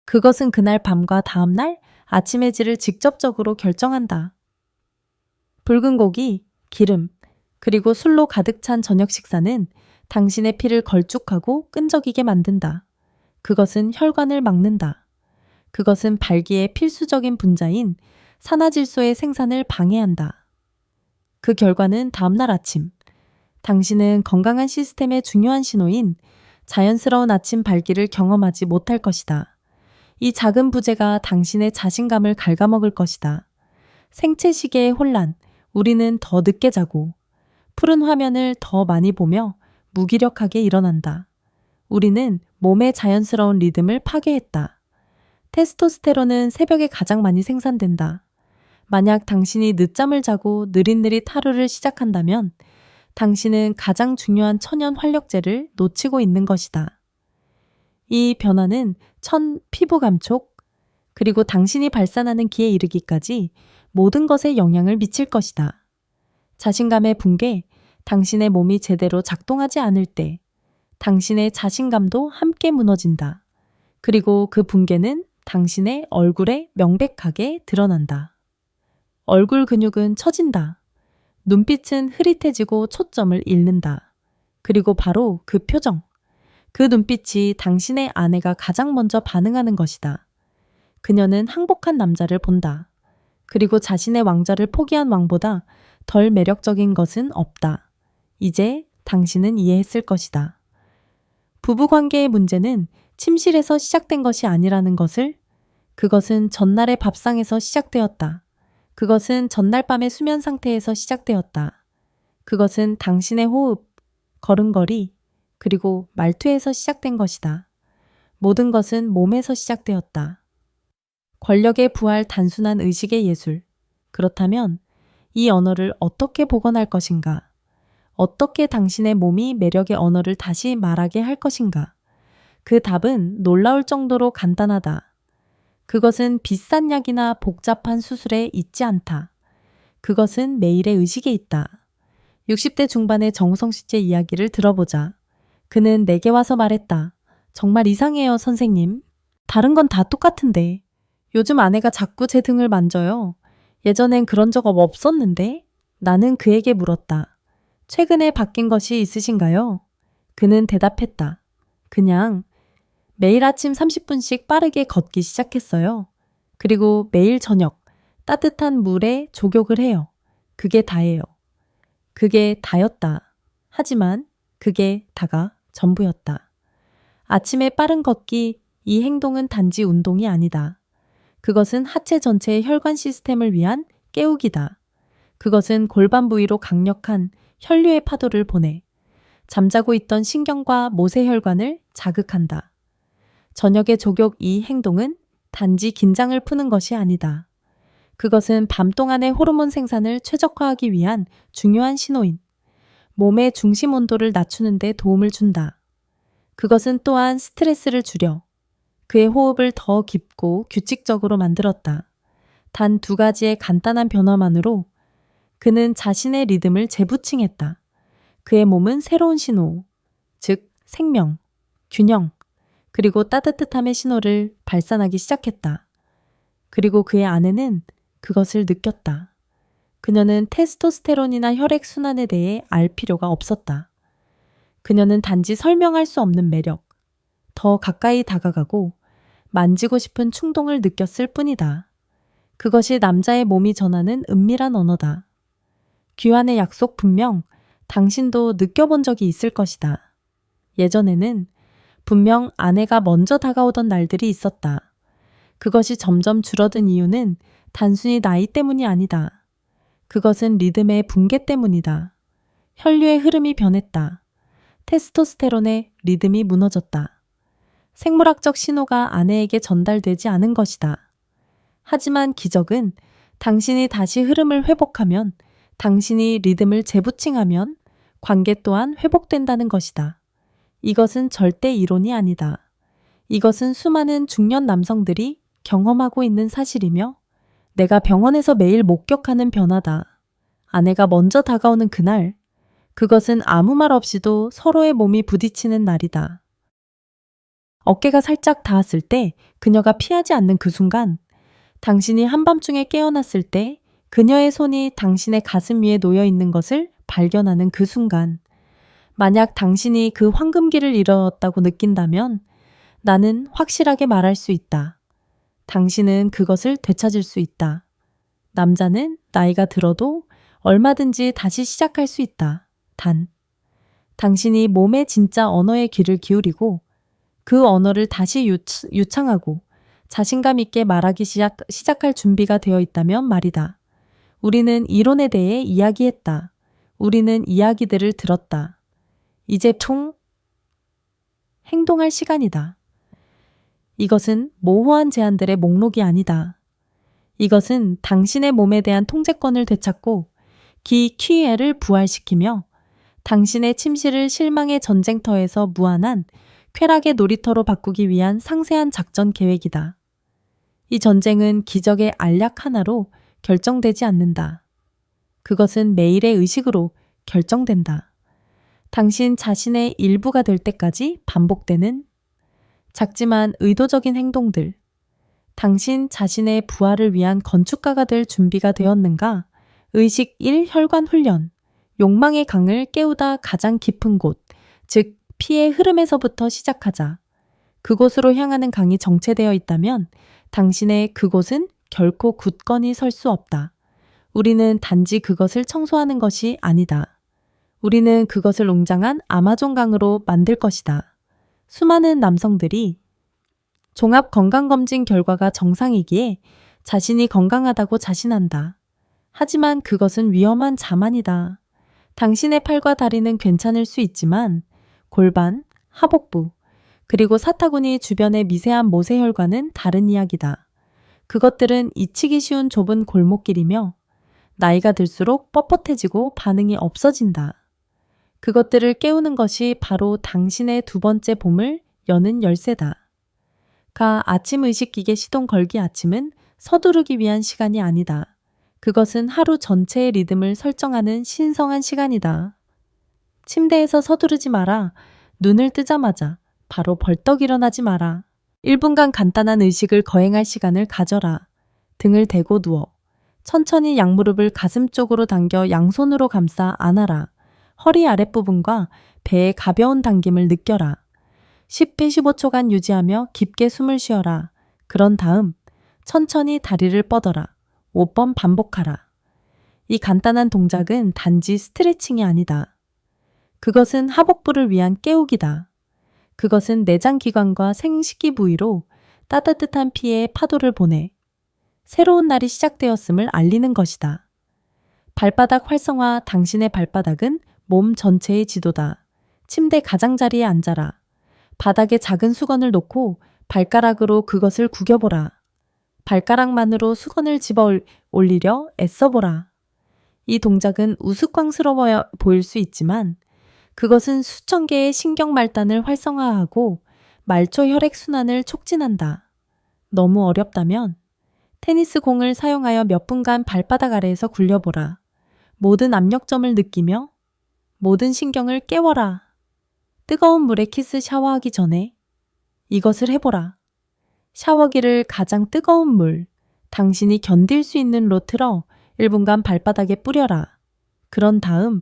그것은 그날 밤과 다음날 아침의 질을 직접적으로 결정한다. 붉은 고기, 기름, 그리고 술로 가득 찬 저녁 식사는 당신의 피를 걸쭉하고 끈적이게 만든다. 그것은 혈관을 막는다. 그것은 발기의 필수적인 분자인 산화질소의 생산을 방해한다. 그 결과는 다음날 아침, 당신은 건강한 시스템의 중요한 신호인 자연스러운 아침 발기를 경험하지 못할 것이다. 이 작은 부재가 당신의 자신감을 갉아먹을 것이다. 생체 시계의 혼란, 우리는 더 늦게 자고 푸른 화면을 더 많이 보며 무기력하게 일어난다. 우리는 몸의 자연스러운 리듬을 파괴했다. 테스토스테론은 새벽에 가장 많이 생산된다. 만약 당신이 늦잠을 자고 느릿느릿 하루를 시작한다면 당신은 가장 중요한 천연 활력제를 놓치고 있는 것이다. 이 변화는 피부 감촉, 그리고 당신이 발산하는 기에 이르기까지 모든 것에 영향을 미칠 것이다. 자신감의 붕괴, 당신의 몸이 제대로 작동하지 않을 때 당신의 자신감도 함께 무너진다. 그리고 그 붕괴는 당신의 얼굴에 명백하게 드러난다. 얼굴 근육은 처진다. 눈빛은 흐릿해지고 초점을 잃는다. 그리고 바로 그 표정, 그 눈빛이 당신의 아내가 가장 먼저 반응하는 것이다. 그녀는 항복한 남자를 본다. 그리고 자신의 왕자를 포기한 왕보다 덜 매력적인 것은 없다. 이제 당신은 이해했을 것이다. 부부관계의 문제는 침실에서 시작된 것이 아니라는 것을, 그것은 전날의 밥상에서 시작되었다. 그것은 전날 밤의 수면 상태에서 시작되었다. 그것은 당신의 호흡, 걸음걸이, 그리고 말투에서 시작된 것이다. 모든 것은 몸에서 시작되었다. 권력의 부활 단순한 의식의 예술. 그렇다면 이 언어를 어떻게 복원할 것인가? 어떻게 당신의 몸이 매력의 언어를 다시 말하게 할 것인가? 그 답은 놀라울 정도로 간단하다. 그것은 비싼 약이나 복잡한 수술에 있지 않다. 그것은 매일의 의식에 있다. 60대 중반의 정우성 씨의 이야기를 들어보자. 그는 내게 와서 말했다. 정말 이상해요, 선생님. 다른 건 다 똑같은데. 요즘 아내가 자꾸 제 등을 만져요. 예전엔 그런 적 없었는데? 나는 그에게 물었다. 최근에 바뀐 것이 있으신가요? 그는 대답했다. 그냥 매일 아침 30분씩 빠르게 걷기 시작했어요. 그리고 매일 저녁 따뜻한 물에 족욕을 해요. 그게 다예요. 그게 다였다. 하지만 그게 다가 전부였다. 아침에 빠른 걷기, 이 행동은 단지 운동이 아니다. 그것은 하체 전체의 혈관 시스템을 위한 깨우기다. 그것은 골반 부위로 강력한 혈류의 파도를 보내 잠자고 있던 신경과 모세혈관을 자극한다. 저녁의 족욕 이 행동은 단지 긴장을 푸는 것이 아니다. 그것은 밤 동안의 호르몬 생산을 최적화하기 위한 중요한 신호인 몸의 중심 온도를 낮추는 데 도움을 준다. 그것은 또한 스트레스를 줄여 그의 호흡을 더 깊고 규칙적으로 만들었다. 단 2가지의 간단한 변화만으로 그는 자신의 리듬을 재부칭했다. 그의 몸은 새로운 신호, 즉 생명, 균형, 그리고 따뜻함의 신호를 발산하기 시작했다. 그리고 그의 아내는 그것을 느꼈다. 그녀는 테스토스테론이나 혈액순환에 대해 알 필요가 없었다. 그녀는 단지 설명할 수 없는 매력, 더 가까이 다가가고 만지고 싶은 충동을 느꼈을 뿐이다. 그것이 남자의 몸이 전하는 은밀한 언어다. 귀환의 약속 분명 당신도 느껴본 적이 있을 것이다. 예전에는 분명 아내가 먼저 다가오던 날들이 있었다. 그것이 점점 줄어든 이유는 단순히 나이 때문이 아니다. 그것은 리듬의 붕괴 때문이다. 혈류의 흐름이 변했다. 테스토스테론의 리듬이 무너졌다. 생물학적 신호가 아내에게 전달되지 않은 것이다. 하지만 기적은 당신이 다시 흐름을 회복하면, 당신이 리듬을 재부칭하면 관계 또한 회복된다는 것이다. 이것은 절대 이론이 아니다. 이것은 수많은 중년 남성들이 경험하고 있는 사실이며 내가 병원에서 매일 목격하는 변화다. 아내가 먼저 다가오는 그날, 그것은 아무 말 없이도 서로의 몸이 부딪히는 날이다. 어깨가 살짝 닿았을 때 그녀가 피하지 않는 그 순간, 당신이 한밤중에 깨어났을 때 그녀의 손이 당신의 가슴 위에 놓여 있는 것을 발견하는 그 순간, 만약 당신이 그 황금기를 잃었다고 느낀다면 나는 확실하게 말할 수 있다. 당신은 그것을 되찾을 수 있다. 남자는 나이가 들어도 얼마든지 다시 시작할 수 있다. 단, 당신이 몸의 진짜 언어에 귀를 기울이고 그 언어를 다시 유창하고 자신감 있게 말하기 시작할 준비가 되어 있다면 말이다. 우리는 이론에 대해 이야기했다. 우리는 이야기들을 들었다. 이제 행동할 시간이다. 이것은 모호한 제안들의 목록이 아니다. 이것은 당신의 몸에 대한 통제권을 되찾고 기퀴에를 부활시키며 당신의 침실을 실망의 전쟁터에서 무한한 쾌락의 놀이터로 바꾸기 위한 상세한 작전 계획이다. 이 전쟁은 기적의 알약 하나로 결정되지 않는다. 그것은 매일의 의식으로 결정된다. 당신 자신의 일부가 될 때까지 반복되는 작지만 의도적인 행동들. 당신 자신의 부활을 위한 건축가가 될 준비가 되었는가? 의식 1 혈관 훈련. 욕망의 강을 깨우다 가장 깊은 곳, 즉 피의 흐름에서부터 시작하자. 그곳으로 향하는 강이 정체되어 있다면 당신의 그곳은 결코 굳건히 설 수 없다. 우리는 단지 그것을 청소하는 것이 아니다. 우리는 그것을 웅장한 아마존 강으로 만들 것이다. 수많은 남성들이 종합 건강검진 결과가 정상이기에 자신이 건강하다고 자신한다. 하지만 그것은 위험한 자만이다. 당신의 팔과 다리는 괜찮을 수 있지만 골반, 하복부, 그리고 사타구니 주변의 미세한 모세혈관은 다른 이야기다. 그것들은 잊히기 쉬운 좁은 골목길이며 나이가 들수록 뻣뻣해지고 반응이 없어진다. 그것들을 깨우는 것이 바로 당신의 두 번째 봄을 여는 열쇠다. 아침 의식기계 시동 걸기 아침은 서두르기 위한 시간이 아니다. 그것은 하루 전체의 리듬을 설정하는 신성한 시간이다. 침대에서 서두르지 마라. 눈을 뜨자마자 바로 벌떡 일어나지 마라. 1분간 간단한 의식을 거행할 시간을 가져라. 등을 대고 누워. 천천히 양무릎을 가슴 쪽으로 당겨 양손으로 감싸 안아라. 허리 아랫부분과 배의 가벼운 당김을 느껴라. 10분 15초간 유지하며 깊게 숨을 쉬어라. 그런 다음 천천히 다리를 뻗어라. 5번 반복하라. 이 간단한 동작은 단지 스트레칭이 아니다. 그것은 하복부를 위한 깨우기다. 그것은 내장기관과 생식기 부위로 따뜻한 피의 파도를 보내 새로운 날이 시작되었음을 알리는 것이다. 발바닥 활성화. 당신의 발바닥은 몸 전체의 지도다. 침대 가장자리에 앉아라. 바닥에 작은 수건을 놓고 발가락으로 그것을 구겨보라. 발가락만으로 수건을 집어 올리려 애써보라. 이 동작은 우스꽝스러워 보일 수 있지만 그것은 수천 개의 신경 말단을 활성화하고 말초 혈액순환을 촉진한다. 너무 어렵다면 테니스 공을 사용하여 몇 분간 발바닥 아래에서 굴려보라. 모든 압력점을 느끼며 모든 신경을 깨워라. 뜨거운 물에 키스 샤워하기 전에 이것을 해보라. 샤워기를 가장 뜨거운 물, 당신이 견딜 수 있는 로 틀어 1분간 발바닥에 뿌려라. 그런 다음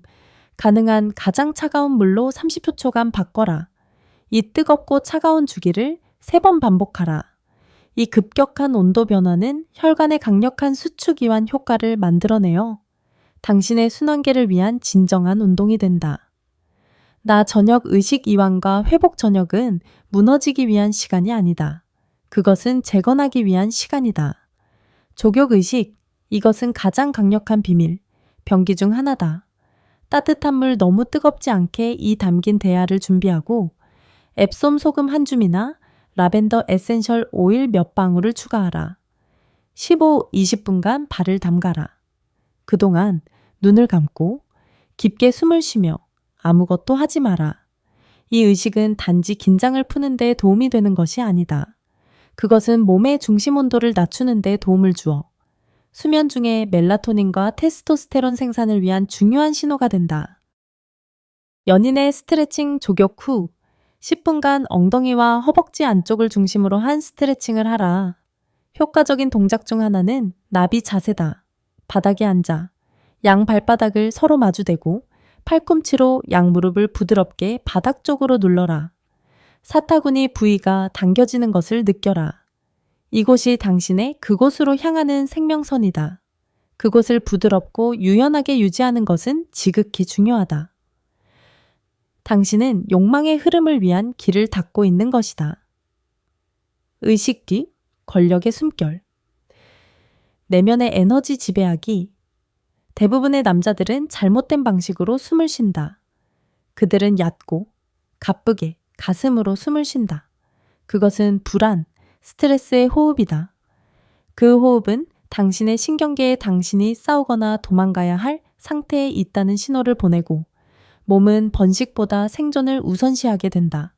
가능한 가장 차가운 물로 30초간 바꿔라. 이 뜨겁고 차가운 주기를 3번 반복하라. 이 급격한 온도 변화는 혈관의 강력한 수축이완 효과를 만들어내어 당신의 순환계를 위한 진정한 운동이 된다. 나 저녁 의식 이완과 회복 저녁은 무너지기 위한 시간이 아니다. 그것은 재건하기 위한 시간이다. 조격 의식, 이것은 가장 강력한 비밀, 병기 중 하나다. 따뜻한 물 너무 뜨겁지 않게 이 담긴 대야를 준비하고 앱솜 소금 한 줌이나 라벤더 에센셜 오일 몇 방울을 추가하라. 15-20분간 발을 담가라. 그동안 눈을 감고 깊게 숨을 쉬며 아무것도 하지 마라. 이 의식은 단지 긴장을 푸는 데 도움이 되는 것이 아니다. 그것은 몸의 중심 온도를 낮추는 데 도움을 주어 수면 중에 멜라토닌과 테스토스테론 생산을 위한 중요한 신호가 된다. 연인의 스트레칭 조격 후 10분간 엉덩이와 허벅지 안쪽을 중심으로 한 스트레칭을 하라. 효과적인 동작 중 하나는 나비 자세다. 바닥에 앉아 양 발바닥을 서로 마주대고 팔꿈치로 양 무릎을 부드럽게 바닥 쪽으로 눌러라. 사타구니 부위가 당겨지는 것을 느껴라. 이곳이 당신의 그곳으로 향하는 생명선이다. 그곳을 부드럽고 유연하게 유지하는 것은 지극히 중요하다. 당신은 욕망의 흐름을 위한 길을 닫고 있는 것이다. 의식 뒤 권력의 숨결. 내면의 에너지 지배하기. 대부분의 남자들은 잘못된 방식으로 숨을 쉰다. 그들은 얕고 가쁘게 가슴으로 숨을 쉰다. 그것은 불안, 스트레스의 호흡이다. 그 호흡은 당신의 신경계에 당신이 싸우거나 도망가야 할 상태에 있다는 신호를 보내고 몸은 번식보다 생존을 우선시하게 된다.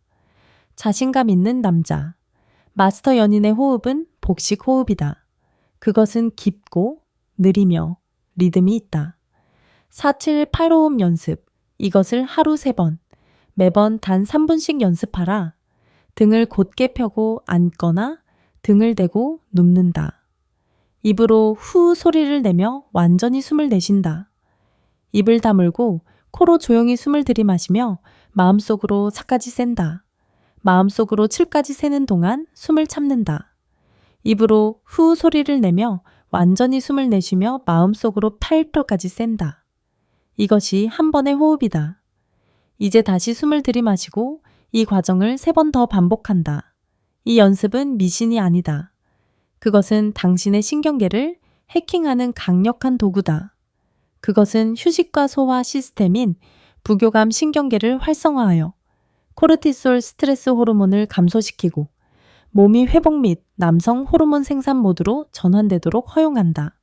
자신감 있는 남자. 마스터 연인의 호흡은 복식 호흡이다. 그것은 깊고 느리며 리듬이 있다. 4-7-8호흡 연습. 이것을 하루 3번. 매번 단 3분씩 연습하라. 등을 곧게 펴고 앉거나 등을 대고 눕는다. 입으로 후 소리를 내며 완전히 숨을 내쉰다. 입을 다물고 코로 조용히 숨을 들이마시며 마음속으로 4까지 샌다. 마음속으로 7까지 세는 동안 숨을 참는다. 입으로 후 소리를 내며 완전히 숨을 내쉬며 마음속으로 8표까지 샌다. 이것이 한 번의 호흡이다. 이제 다시 숨을 들이마시고 이 과정을 3번 더 반복한다. 이 연습은 미신이 아니다. 그것은 당신의 신경계를 해킹하는 강력한 도구다. 그것은 휴식과 소화 시스템인 부교감 신경계를 활성화하여 코르티솔 스트레스 호르몬을 감소시키고 몸이 회복 및 남성 호르몬 생산 모드로 전환되도록 허용한다.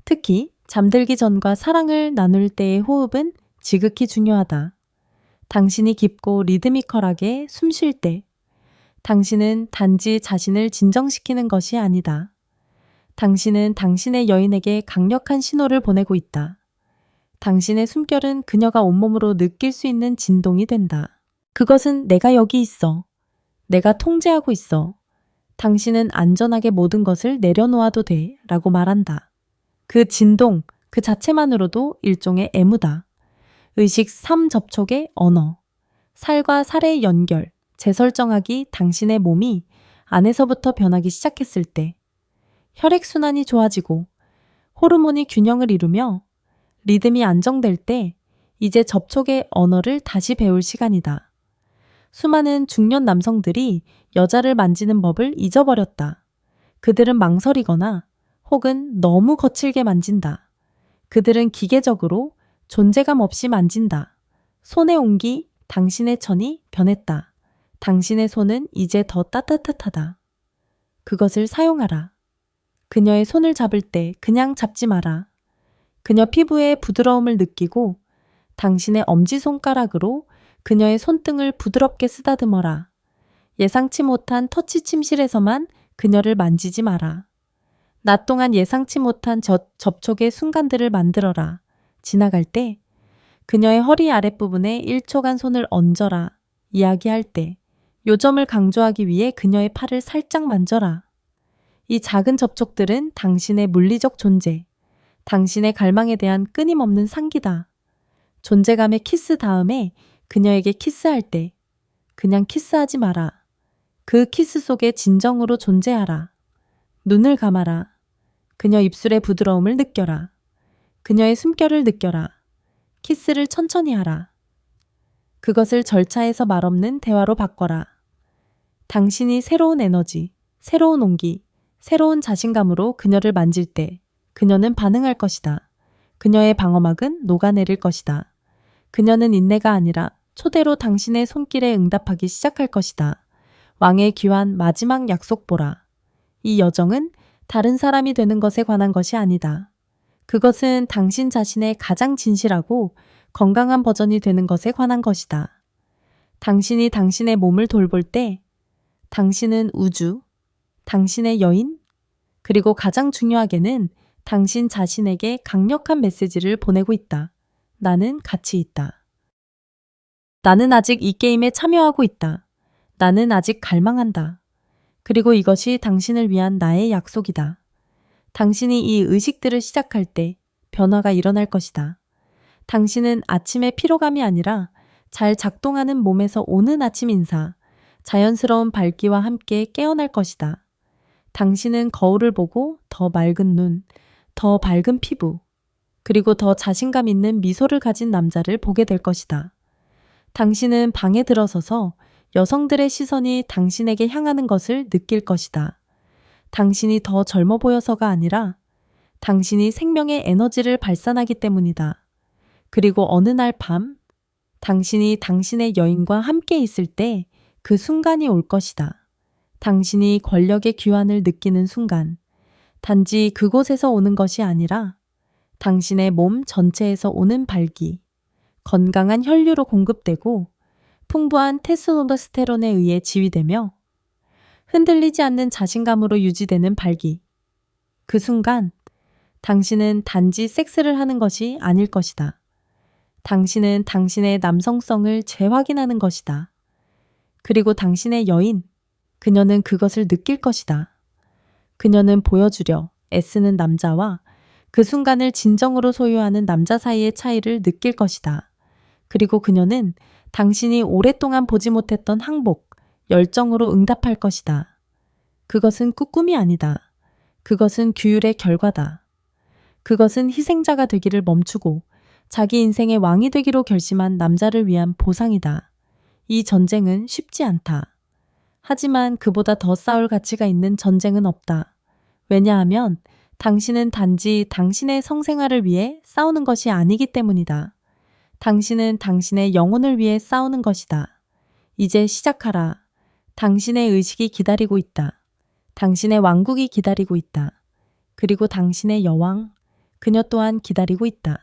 특히 잠들기 전과 사랑을 나눌 때의 호흡은 지극히 중요하다. 당신이 깊고 리드미컬하게 숨 쉴 때 당신은 단지 자신을 진정시키는 것이 아니다. 당신은 당신의 여인에게 강력한 신호를 보내고 있다. 당신의 숨결은 그녀가 온몸으로 느낄 수 있는 진동이 된다. 그것은 내가 여기 있어. 내가 통제하고 있어. 당신은 안전하게 모든 것을 내려놓아도 돼 라고 말한다. 그 진동, 그 자체만으로도 일종의 애무다. 의식 3 접촉의 언어. 살과 살의 연결. 재설정하기 당신의 몸이 안에서부터 변하기 시작했을 때 혈액순환이 좋아지고 호르몬이 균형을 이루며 리듬이 안정될 때 이제 접촉의 언어를 다시 배울 시간이다. 수많은 중년 남성들이 여자를 만지는 법을 잊어버렸다. 그들은 망설이거나 혹은 너무 거칠게 만진다. 그들은 기계적으로 존재감 없이 만진다. 손의 온기, 당신의 천이 변했다. 당신의 손은 이제 더 따뜻하다. 그것을 사용하라. 그녀의 손을 잡을 때 그냥 잡지 마라. 그녀 피부의 부드러움을 느끼고 당신의 엄지손가락으로 그녀의 손등을 부드럽게 쓰다듬어라. 예상치 못한 터치 침실에서만 그녀를 만지지 마라. 낮 동안 예상치 못한 접촉의 순간들을 만들어라. 지나갈 때 그녀의 허리 아랫부분에 1초간 손을 얹어라. 이야기할 때 요점을 강조하기 위해 그녀의 팔을 살짝 만져라. 이 작은 접촉들은 당신의 물리적 존재, 당신의 갈망에 대한 끊임없는 상기다. 존재감의 키스 다음에 그녀에게 키스할 때 그냥 키스하지 마라. 그 키스 속에 진정으로 존재하라. 눈을 감아라. 그녀 입술의 부드러움을 느껴라. 그녀의 숨결을 느껴라. 키스를 천천히 하라. 그것을 절차에서 말없는 대화로 바꿔라. 당신이 새로운 에너지, 새로운 온기, 새로운 자신감으로 그녀를 만질 때 그녀는 반응할 것이다. 그녀의 방어막은 녹아내릴 것이다. 그녀는 인내가 아니라 초대로 당신의 손길에 응답하기 시작할 것이다. 왕의 귀환 마지막 약속 보라. 이 여정은 다른 사람이 되는 것에 관한 것이 아니다. 그것은 당신 자신의 가장 진실하고 건강한 버전이 되는 것에 관한 것이다. 당신이 당신의 몸을 돌볼 때 당신은 우주, 당신의 여인, 그리고 가장 중요하게는 당신 자신에게 강력한 메시지를 보내고 있다. 나는 가치 있다. 나는 아직 이 게임에 참여하고 있다. 나는 아직 갈망한다. 그리고 이것이 당신을 위한 나의 약속이다. 당신이 이 의식들을 시작할 때 변화가 일어날 것이다. 당신은 아침의 피로감이 아니라 잘 작동하는 몸에서 오는 아침 인사, 자연스러운 밝기와 함께 깨어날 것이다. 당신은 거울을 보고 더 맑은 눈, 더 밝은 피부, 그리고 더 자신감 있는 미소를 가진 남자를 보게 될 것이다. 당신은 방에 들어서서 여성들의 시선이 당신에게 향하는 것을 느낄 것이다. 당신이 더 젊어 보여서가 아니라 당신이 생명의 에너지를 발산하기 때문이다. 그리고 어느 날 밤, 당신이 당신의 여인과 함께 있을 때 그 순간이 올 것이다. 당신이 권력의 귀환을 느끼는 순간, 단지 그곳에서 오는 것이 아니라 당신의 몸 전체에서 오는 발기, 건강한 혈류로 공급되고 풍부한 테스토스테론에 의해 지휘되며 흔들리지 않는 자신감으로 유지되는 발기. 그 순간 당신은 단지 섹스를 하는 것이 아닐 것이다. 당신은 당신의 남성성을 재확인하는 것이다. 그리고 당신의 여인, 그녀는 그것을 느낄 것이다. 그녀는 보여주려 애쓰는 남자와 그 순간을 진정으로 소유하는 남자 사이의 차이를 느낄 것이다. 그리고 그녀는 당신이 오랫동안 보지 못했던 항복, 열정으로 응답할 것이다. 그것은 꿈이 아니다. 그것은 규율의 결과다. 그것은 희생자가 되기를 멈추고 자기 인생의 왕이 되기로 결심한 남자를 위한 보상이다. 이 전쟁은 쉽지 않다. 하지만 그보다 더 싸울 가치가 있는 전쟁은 없다. 왜냐하면 당신은 단지 당신의 성생활을 위해 싸우는 것이 아니기 때문이다. 당신은 당신의 영혼을 위해 싸우는 것이다. 이제 시작하라. 당신의 의식이 기다리고 있다. 당신의 왕국이 기다리고 있다. 그리고 당신의 여왕, 그녀 또한 기다리고 있다.